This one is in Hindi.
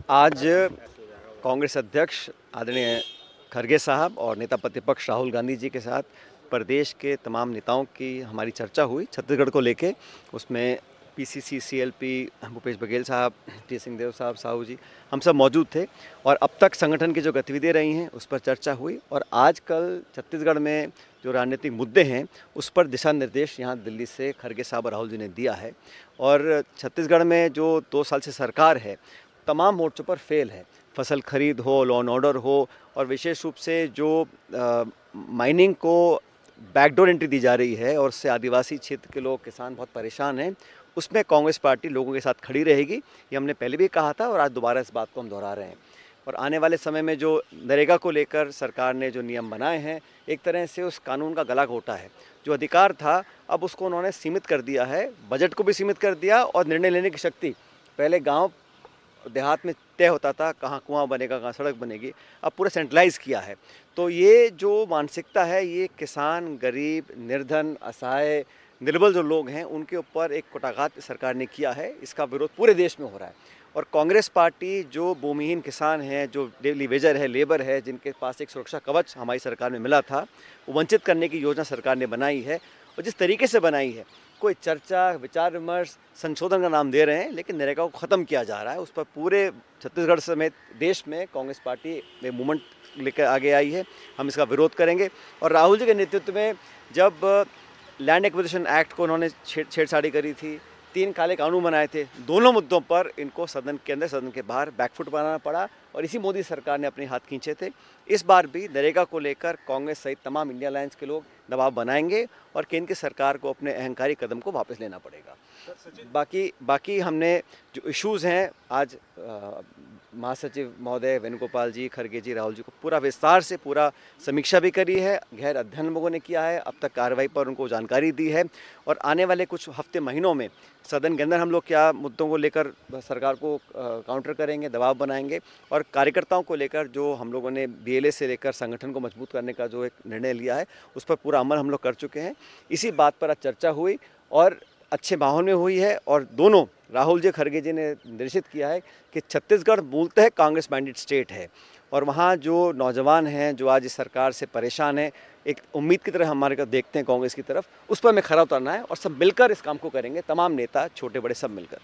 आज कांग्रेस अध्यक्ष आदरणीय खरगे साहब और नेता प्रतिपक्ष राहुल गांधी जी के साथ प्रदेश के तमाम नेताओं की हमारी चर्चा हुई छत्तीसगढ़ को लेके। उसमें पीसीसी, सीएलपी, भूपेश बघेल साहब, टी सिंहदेव साहब, साहू जी, हम सब मौजूद थे और अब तक संगठन की जो गतिविधियाँ रही हैं उस पर चर्चा हुई। और आजकल छत्तीसगढ़ में जो राजनीतिक मुद्दे हैं उस पर दिशा निर्देश यहाँ दिल्ली से खरगे साहब और राहुल जी ने दिया है। और छत्तीसगढ़ में जो 2 साल से सरकार है तमाम मोर्चों पर फेल है। फसल खरीद हो, लॉ एंड ऑर्डर हो, और विशेष रूप से जो माइनिंग को बैकडोर एंट्री दी जा रही है और उससे आदिवासी क्षेत्र के लोग, किसान बहुत परेशान हैं, उसमें कांग्रेस पार्टी लोगों के साथ खड़ी रहेगी। ये हमने पहले भी कहा था और आज दोबारा इस बात को हम दोहरा रहे हैं। और आने वाले समय में जो नरेगा को लेकर सरकार ने जो नियम बनाए हैं, एक तरह से उस कानून का गला घोटा है। जो अधिकार था अब उसको उन्होंने सीमित कर दिया है, बजट को भी सीमित कर दिया और निर्णय लेने की शक्ति, पहले गांव देहात में तय होता था कहाँ कुआं बनेगा, कहाँ सड़क बनेगी, अब पूरा सेंट्रलाइज़ किया है। तो ये जो मानसिकता है ये किसान, गरीब, निर्धन, असहाय, निर्बल जो लोग हैं उनके ऊपर एक कुठाघात सरकार ने किया है। इसका विरोध पूरे देश में हो रहा है। और कांग्रेस पार्टी जो भूमिहीन किसान हैं, जो डेली वेजर है, लेबर है, जिनके पास एक सुरक्षा कवच हमारी सरकार में मिला था, वो वंचित करने की योजना सरकार ने बनाई है। और जिस तरीके से बनाई है, कोई चर्चा, विचार विमर्श, संशोधन का नाम दे रहे हैं, लेकिन नरेगा को ख़त्म किया जा रहा है। उस पर पूरे छत्तीसगढ़ समेत देश में कांग्रेस पार्टी एक मूवमेंट लेकर आगे आई है। हम इसका विरोध करेंगे। और राहुल जी के नेतृत्व में जब लैंड एक्विजिशन एक्ट को उन्होंने छेड़छाड़ी करी थी, 3 काले कानून बनाए थे, दोनों मुद्दों पर इनको सदन के अंदर, सदन के बाहर बैकफुट बनाना पड़ा और इसी मोदी सरकार ने अपने हाथ खींचे थे। इस बार भी नरेगा को लेकर कांग्रेस सहित तमाम इंडिया अलायंस के लोग दबाव बनाएंगे और केंद्र की सरकार को अपने अहंकारी कदम को वापस लेना पड़ेगा। बाकी हमने जो इश्यूज़ हैं आज महासचिव महोदय वेणुगोपाल जी, खरगे जी, राहुल जी को पूरा विस्तार से पूरा समीक्षा भी करी है, गहर अध्ययन लोगों ने किया है, अब तक कार्रवाई पर उनको जानकारी दी है। और आने वाले कुछ हफ्ते महीनों में सदन के अंदर हम लोग क्या मुद्दों को लेकर सरकार को काउंटर करेंगे, दबाव बनाएंगे, और कार्यकर्ताओं को लेकर जो हम लोगों ने बीएलए से लेकर संगठन को मजबूत करने का जो एक निर्णय लिया है उस पर पूरा अमल हम लोग कर चुके हैं। इसी बात पर आज चर्चा हुई और अच्छे माहौल में हुई है। और दोनों राहुल जी, खरगे जी ने निर्देशित किया है कि छत्तीसगढ़ मूलतः कांग्रेस माइंडेड स्टेट है और वहाँ जो नौजवान हैं जो आज इस सरकार से परेशान हैं, एक उम्मीद की तरह हमारे को देखते हैं कांग्रेस की तरफ, उस पर हमें खरा उतरना है और सब मिलकर इस काम को करेंगे, तमाम नेता, छोटे बड़े सब मिलकर।